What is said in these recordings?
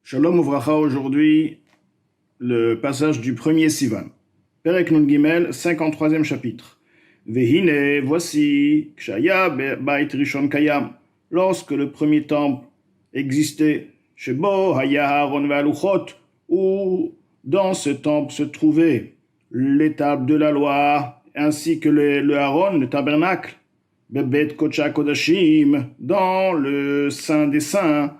Shalom Uvracha, aujourd'hui, le passage du premier Sivan. Perek Nun Gimel, 53e chapitre. Vehine, voici, Kshaya Bait Rishon Kayam, lorsque le premier temple existait, Shebo Haya Aaron Ve'aluchot, où dans ce temple se trouvait l'étable de la loi, ainsi que le Aaron, le tabernacle, Bebet Kocha Kodashim, dans le Saint des Saints,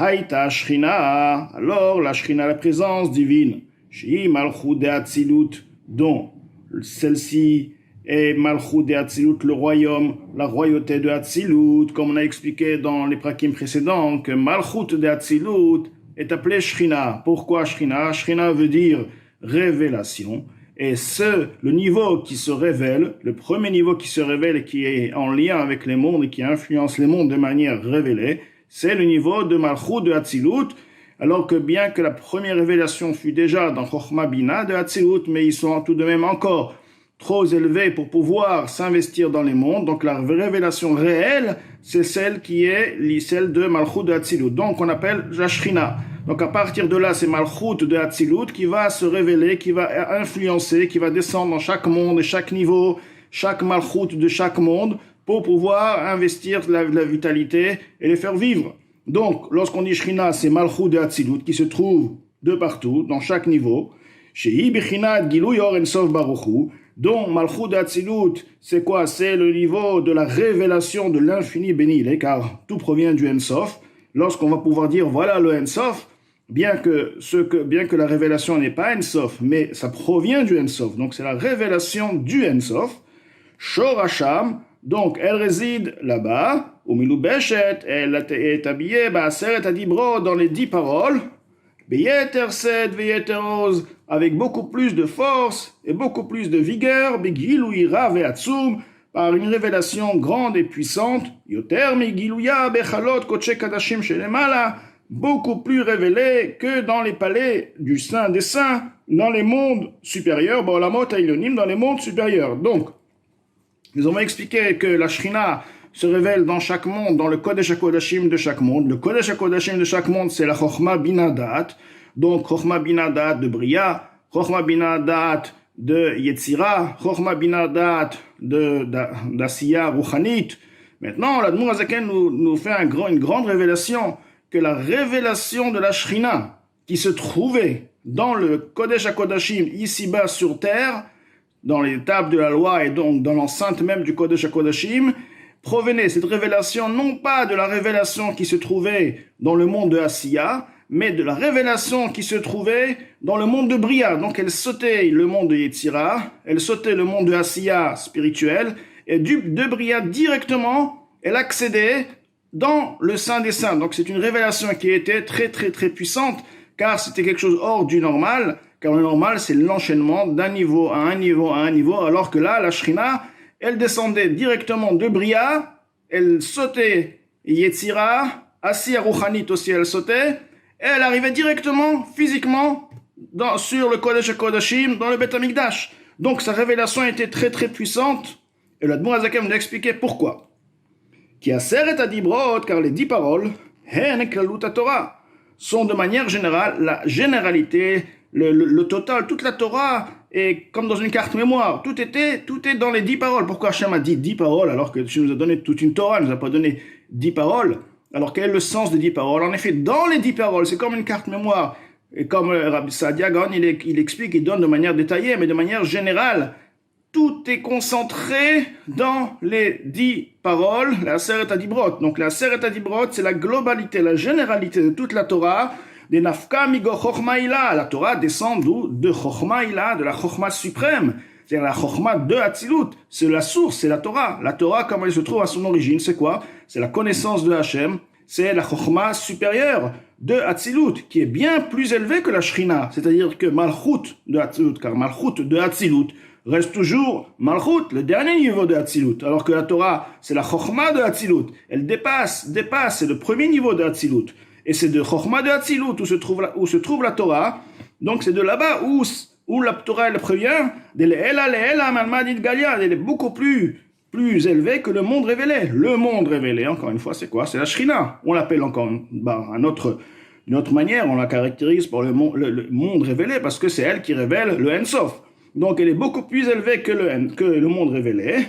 Haïta Shrina, alors la Shrina, la présence divine, Shi Malchut de Hatzilut, dont celle-ci est Malchut de Hatzilut, le royaume, la royauté de Hatzilut, comme on a expliqué dans les prakim précédents, que Malchut de Hatzilut est appelé Shrina. Pourquoi Shrina? Shrina veut dire révélation. Et le niveau qui se révèle, le premier niveau qui se révèle et qui est en lien avec les mondes et qui influence les mondes de manière révélée, c'est le niveau de Malchut de Hatzilut, alors que bien que la première révélation fut déjà dans Chochma Bina de Hatzilut, mais ils sont tout de même encore trop élevés pour pouvoir s'investir dans les mondes. Donc la révélation réelle, c'est celle qui est celle de Malchut de Hatzilut. Donc on appelle la Shrina. Donc à partir de là, c'est Malchut de Hatzilut qui va se révéler, qui va influencer, qui va descendre dans chaque monde et chaque niveau, chaque Malchut de chaque monde, pour pouvoir investir la vitalité et les faire vivre. Donc, lorsqu'on dit Shrina, c'est Malchut de Hatzilut qui se trouve de partout, dans chaque niveau. Shehi Bichinat Gilui Or Ensof Baruch Hu. Donc, Malchut de Hatzilut, c'est quoi? C'est le niveau de la révélation de l'infini béni, car tout provient du Ensof. Lorsqu'on va pouvoir dire, voilà le Ensof, bien que la révélation n'est pas Ensof, mais ça provient du Ensof. Donc, c'est la révélation du Ensof. Shorasham, donc elle réside là-bas, au Milubeshet, elle est habillée, Ba'aseret Adibro, dans les 10 paroles, Beyeter Sed, Beyeter Oz, avec beaucoup plus de force et beaucoup plus de vigueur, Begiluira Ve'atsum, par une révélation grande et puissante, Yoter Megiluya Bechalot Koche Kadashim Shelemala, beaucoup plus révélée que dans les palais du Saint des Saints, dans les mondes supérieurs, Ba'olamot Haïlonim, dans les mondes supérieurs. Donc, nous avons expliqué que la Shrina se révèle dans chaque monde, dans le Kodesh HaKodashim de chaque monde. Le Kodesh HaKodashim de chaque monde, c'est la Chochma Binadat. Donc, Chochma Binadat de Bria, Chochma Binadat de Yetzira, Chochma Binadat d'Asiya Rouchanit. Maintenant, l'Admour Hazaken nous fait une grande révélation, que la révélation de la Shrina qui se trouvait dans le Kodesh HaKodashim, ici-bas sur terre, dans les tables de la loi et donc dans l'enceinte même du Kodesh HaKodashim, provenait cette révélation non pas de la révélation qui se trouvait dans le monde de Asiya, mais de la révélation qui se trouvait dans le monde de Bria. Donc elle sautait le monde de Yetzira, elle sautait le monde de Asiya spirituel, et de Bria directement, elle accédait dans le Saint des Saints. Donc c'est une révélation qui était très très très puissante, car c'était quelque chose hors du normal, car le normal, c'est l'enchaînement d'un niveau à un niveau à un niveau, alors que là, la Shrina, elle descendait directement de Bria, elle sautait Yetzira, Asiya Rouchanit aussi, elle sautait, et elle arrivait directement, physiquement, sur le Kodesh HaKodashim, dans le Beth Amikdash. Donc sa révélation était très très puissante, et l'Admour Hazaken nous a expliqué pourquoi. Qui a Seret Adibrot, car les 10 paroles, Hen Klalut Torah, sont de manière générale la généralité, le total, toute la Torah est comme dans une carte mémoire. Tout est dans les 10 paroles. Pourquoi Hachem a dit 10 paroles alors que tu nous as donné toute une Torah, ne nous a pas donné 10 paroles? Alors quel est le sens des 10 paroles? En effet, dans les 10 paroles, c'est comme une carte mémoire. Et comme Rabbi Saadia Gaon, il explique, il donne de manière détaillée, mais de manière générale, tout est concentré dans les 10 paroles, la Aseret Adibrot. Donc la Aseret Adibrot, c'est la globalité, la généralité de toute la Torah, des Nafka Migo Chochma Ila. La Torah descend d'où? De Chochma Ila, de la Chochma suprême. C'est-à-dire la Chochma de Hatzilut. C'est la source, c'est la Torah. La Torah, comme elle se trouve à son origine, c'est quoi? C'est la connaissance de Hachem. C'est la Chochma supérieure de Hatzilut, qui est bien plus élevée que la Shrina. C'est-à-dire que Malchut de Hatzilut, car Malchut de Hatzilut reste toujours Malchut, le dernier niveau de Hatzilut. Alors que la Torah, c'est la Chochma de Hatzilut. Elle dépasse, c'est le premier niveau de Hatzilut. Et c'est de Chochma de Hatzilut où se trouve la Torah. Donc c'est de là-bas où la Torah elle prévient, elle est beaucoup plus élevée que le monde révélé. Le monde révélé, encore une fois, c'est quoi? C'est la Shrina. On l'appelle encore un autre D'une autre manière, on la caractérise par le monde révélé parce que c'est elle qui révèle le Ensof. Donc elle est beaucoup plus élevée que le monde révélé.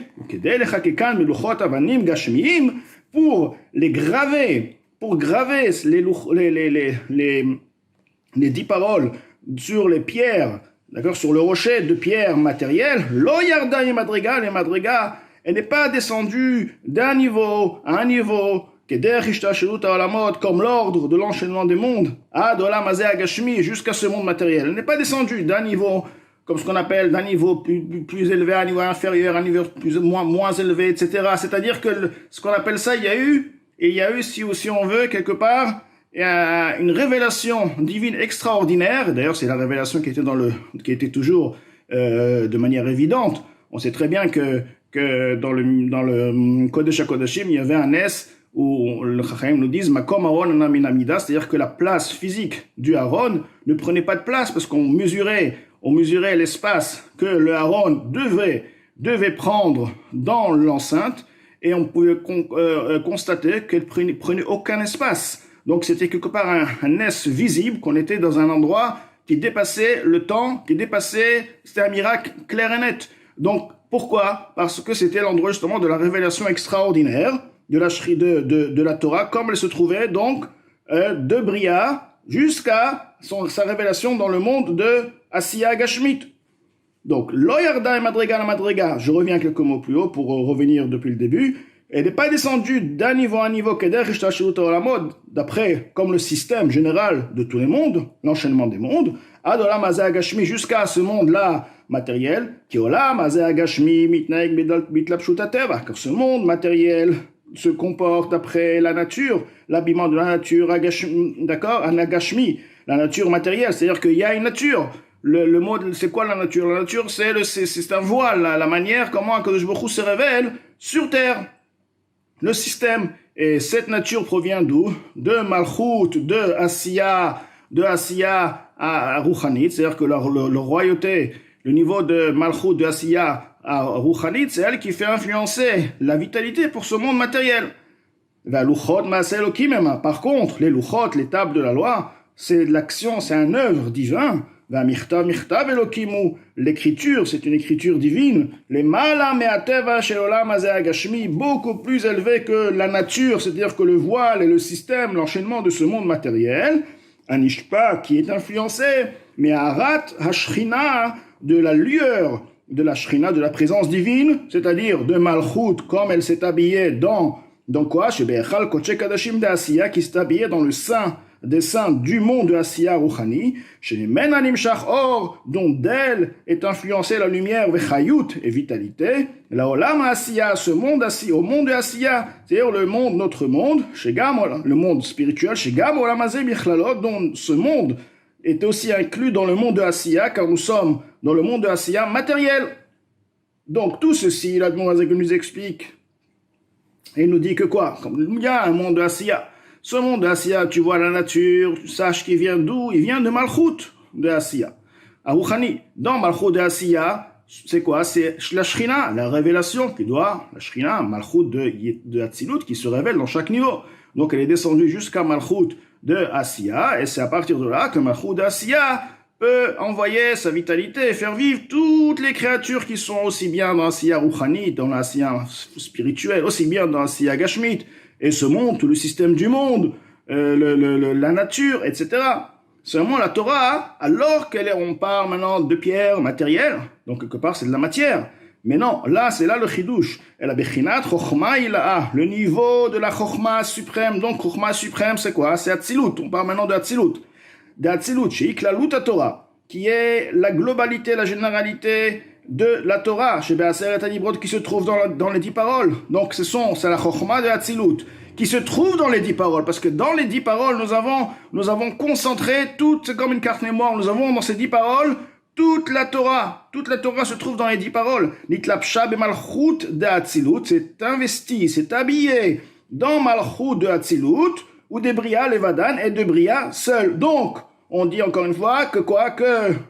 Pour les graver, les 10 paroles sur les pierres, d'accord, sur le rocher de pierre matérielle, lo yarda et madriga, elle n'est pas descendue d'un niveau à un niveau, comme l'ordre de l'enchaînement des mondes, jusqu'à ce monde matériel. Elle n'est pas descendue d'un niveau, comme ce qu'on appelle d'un niveau plus élevé à un niveau inférieur, à un niveau moins élevé, etc. C'est-à-dire que ce qu'on appelle ça, il y a eu, si on veut, quelque part, une révélation divine extraordinaire. D'ailleurs, c'est la révélation qui était toujours de manière évidente. On sait très bien que dans le Kodesh HaKodashim, il y avait un S où le Chachamim nous disent Makom Aaron Anaminamida, c'est-à-dire que la place physique du Aaron ne prenait pas de place parce qu'on mesurait l'espace que le Aaron devait prendre dans l'enceinte et on pouvait constater qu'elle prenait aucun espace. Donc c'était quelque part un S visible, qu'on était dans un endroit qui dépassait le temps, c'était un miracle clair et net. Donc pourquoi ? Parce que c'était l'endroit justement de la révélation extraordinaire de la Torah, comme elle se trouvait donc de Bria jusqu'à sa révélation dans le monde de Asiya Gashmit. Donc, Lo Yarda et Madriga la Madriga, je reviens quelques mots plus haut pour revenir depuis le début, elle n'est pas descendue d'un niveau à un niveau d'après comme le système général de tous les mondes, l'enchaînement des mondes, Adolam Asiya Gashmi jusqu'à ce monde-là matériel, qui Olam Asiya Gashmi mitnaik bitlapshutateva, car ce monde matériel se comporte d'après la nature, l'habillement de la nature, d'accord, anagashmi, la nature matérielle, c'est-à-dire qu'il y a une nature. Le mot, c'est quoi la nature ? La nature, c'est un voile, la manière comment Akadosh Baruch Hu se révèle sur terre, le système. Et cette nature provient d'où ? De Malchut, de Asiya à Ruchanit, c'est-à-dire que la royauté, le niveau de Malchut, de Asiya à Ruchanit, c'est elle qui fait influencer la vitalité pour ce monde matériel. Par contre, les luchot, les tables de la loi, c'est de l'action, c'est un œuvre divin. L'écriture, c'est une écriture divine. Les beaucoup plus élevé que la nature, c'est-à-dire que le voile et le système, l'enchaînement de ce monde matériel. Un ishpa qui est influencé, mais arat hashrina, de la lueur de la Shrina, de la présence divine, c'est-à-dire de Malchut, comme elle s'est habillée dans quoi ? Chez Be'echal Kodesh Kadashim de Asiya, qui s'est habillée dans le sein des saints du monde de Asiya Rouhani, chez Menanim Shachor, dont d'elle est influencée la lumière, Vechayut et vitalité, la Olam Asiya, ce monde Asiya, au monde de Asiya, c'est-à-dire le monde, notre monde, chez Gam, le monde spirituel, chez Gam Olam Azeh Bichlalot, dont ce monde est aussi inclus dans le monde de Asiya, car nous sommes dans le monde de Asiya matériel. Donc tout ceci, l'Admorazek nous explique, et il nous dit que quoi ? Comme il y a un monde de Asiya. Ce monde de Asiya, tu vois la nature, tu saches qu'il vient d'où ? Il vient de Malchut de Asiya. À Rouhani, dans Malchut de Asiya, c'est quoi ? C'est la Shrina, la révélation la Shrina, Malchut de Hatzilut, qui se révèle dans chaque niveau. Donc elle est descendue jusqu'à Malchut de Asiya, et c'est à partir de là que Malchut de Asiya peut envoyer sa vitalité et faire vivre toutes les créatures qui sont aussi bien dans Asiya Rouhani, dans l'Asiya spirituel, aussi bien dans Asiya Gashmit, et ce monde, tout le système du monde, la nature, etc. Seulement la Torah, alors on parle maintenant de pierre matérielle, donc quelque part c'est de la matière. Mais non, là, c'est là le chidouche. Et la bechinat chokhma ilaha, le niveau de la chokhma suprême. Donc, chokhma suprême, c'est quoi ? C'est Hatzilut. On parle maintenant de Hatzilut. De Hatzilut, chez Iklalut Torah, qui est la globalité, la généralité de la Torah, chez Be'aseret HaDibrot, qui se trouve dans les 10 paroles. Donc, c'est la chokhma de Hatzilut, qui se trouve dans les 10 paroles. Parce que dans les 10 paroles, nous avons concentré c'est comme une carte mémoire, nous avons dans ces 10 paroles, toute la Torah se trouve dans les 10 paroles. Nitlapsha bemalchut de Hatzilut, c'est investi, c'est habillé dans Malchut de Hatzilut, ou de Bria Levadan et de Bria seul. Donc, on dit encore une fois que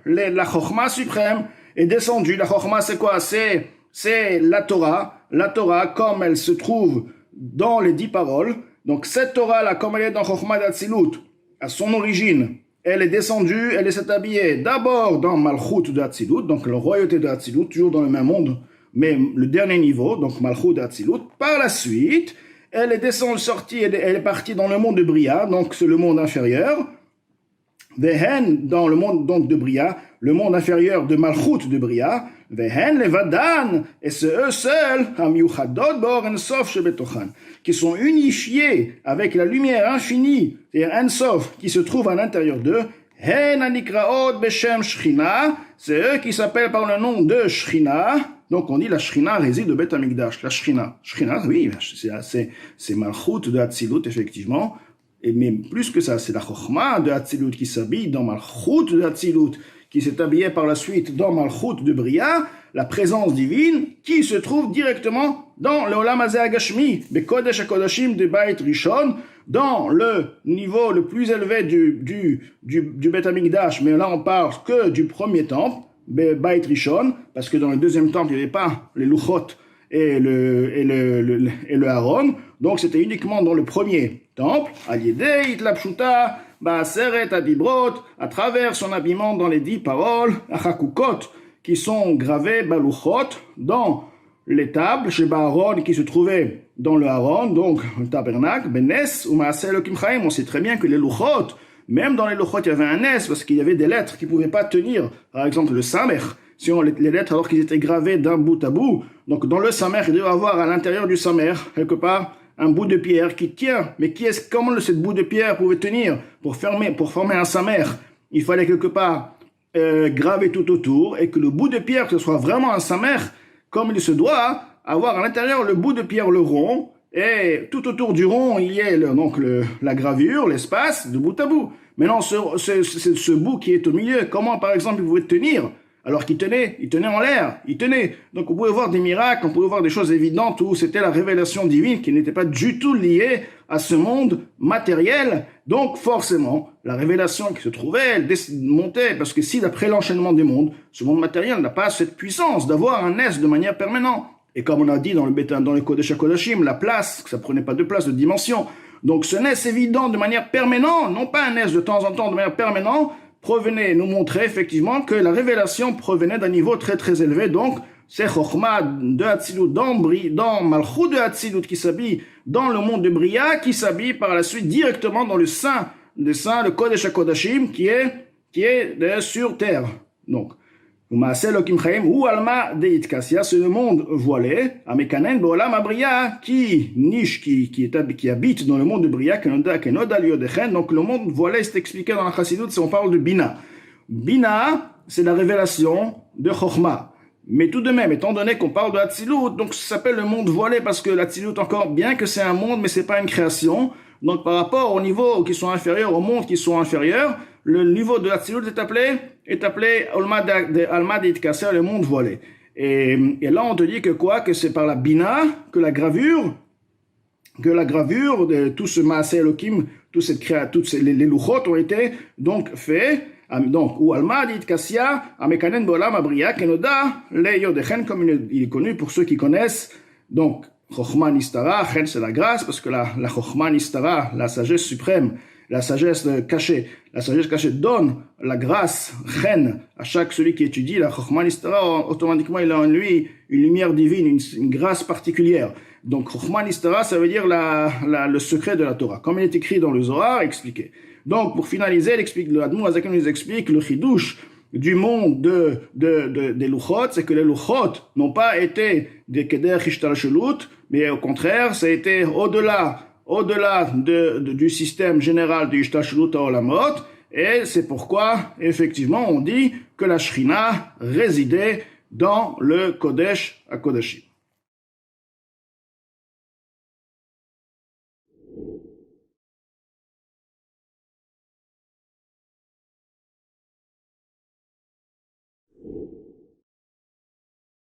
la Chokhma suprême est descendue. La Chokhma, c'est quoi ? C'est la Torah. La Torah, comme elle se trouve dans les 10 paroles. Donc, cette Torah-là, comme elle est dans Chokhma d'Hatzilut, à son origine, elle est descendue, elle s'est habillée d'abord dans Malchut de Hatzilut, donc la royauté de Hatzilut, toujours dans le même monde, mais le dernier niveau, donc Malchut de Hatzilut. Par la suite, elle est sortie, elle est partie dans le monde de Bria, donc c'est le monde inférieur. Vehen, dans le monde donc de Bria, le monde inférieur de Malchut de Bria, Vehen levadan, et c'est eux seuls, Hamyuchadot bor ensof shebetochan, qui sont unifiés avec la lumière infinie, c'est-à-dire Ensof, qui se trouve à l'intérieur d'eux. Hen anikraot beshem Shechina, c'est eux qui s'appellent par le nom de Shechina. Donc on dit la Shechina réside au Beth Amikdash. La Shechina, oui, c'est Malchut de Hatzilut effectivement. Mais plus que ça, c'est la Chochma de Hatzilut qui s'habille dans Malchut de Hatzilut, qui s'est habillée par la suite dans Malchut de Bria, la présence divine qui se trouve directement dans le Olam Hazeh Agashmi, Bekodesh HaKodashim de Beit Rishon, dans le niveau le plus élevé du Beit Amikdash, mais là on parle que du premier temple, Beit Rishon, parce que dans le deuxième temple il n'y avait pas les Luchot et le Aaron, donc c'était uniquement dans le premier temple, Aliedei Itlapshuta, Ba'aseret Adibrot, à travers son habillement dans les 10 paroles, Achakukot, qui sont gravées, Baluchot, dans les tables, chez Aaron, qui se trouvaient dans le Aaron, donc le tabernacle, Benes, ou Maaseh Elokim Chaim. On sait très bien que les Luchot, même dans les Luchot, il y avait un Nes, parce qu'il y avait des lettres qui ne pouvaient pas tenir. Par exemple, le Samer, si on les lettres alors qu'ils étaient gravés d'un bout à bout. Donc dans le Samer, il devait avoir à l'intérieur du Samer, quelque part, un bout de pierre qui tient. Mais comment cette bout de pierre pouvait tenir pour former un Samer? Il fallait quelque part graver tout autour, et que le bout de pierre, que ce soit vraiment un Samer, comme il se doit, avoir à l'intérieur le bout de pierre, le rond, et tout autour du rond, il y a la gravure, l'espace, de bout à bout. Maintenant, ce bout qui est au milieu, comment par exemple il pouvait tenir? Alors qu'il tenait en l'air, Donc on pouvait voir des miracles, on pouvait voir des choses évidentes où c'était la révélation divine qui n'était pas du tout liée à ce monde matériel. Donc forcément, la révélation qui se trouvait, elle montait, parce que si d'après l'enchaînement des mondes, ce monde matériel n'a pas cette puissance d'avoir un S de manière permanente. Et comme on a dit dans le Kodesh HaKodashim, la place, ça prenait pas de place, de dimension. Donc ce NES évident de manière permanente, non pas un NES de temps en temps de manière permanente, nous montrer effectivement que la révélation provenait d'un niveau très très élevé. Donc c'est Chochma de Hatzilut dans Malchut de Hatzilut qui s'habille dans le monde de Bria, qui s'habille par la suite directement dans le Saint des Saints, le Kodesh HaKodashim, qui est sur terre. Donc Maaseh Elokim Chaim, ou Alma Deit Kassia, c'est le monde voilé, Amekanen Beolam Abria, qui habite dans le monde de Bria, Kenodal Yodechen. Donc le monde voilé, c'est expliqué dans la Chassidut, si on parle de Bina. Bina, c'est la révélation de Chochma. Mais tout de même, étant donné qu'on parle de Hatzilut, donc ça s'appelle le monde voilé, parce que l'Hatzilut, encore bien que c'est un monde, mais c'est pas une création. Donc par rapport aux niveaux qui sont inférieurs, aux mondes qui sont inférieurs, le niveau de Hatzilut est appelé Alma Deit Kasser, le monde voilé. Et là on te dit que c'est par la Bina que la gravure de tout ce Maaseh Elokim, les Luchot ont été donc faits. Donc, ou Alma Deit Kassia, Amekanen Beolam Abria, Kenoda, le Yodechen, comme il est connu pour ceux qui connaissent. Donc, Chochma Nistara, Chen c'est la grâce, parce que la Chochma Nistara, la sagesse suprême, la sagesse cachée donne la grâce, Chen, à celui qui étudie la Chochma Nistara, automatiquement il a en lui une lumière divine, une grâce particulière. Donc Chochma Nistara, ça veut dire le secret de la Torah, comme il est écrit dans le Zohar, expliqué. Donc pour finaliser, le Admor Hazaken nous explique le chidouche du monde des Luchot, c'est que les Luchot n'ont pas été des Keder Ishtalshelut, mais au contraire, ça a été au-delà du système général du Ishtalshelut Olamot, et c'est pourquoi, effectivement, on dit que la Shechina résidait dans le Kodesh HaKodashim.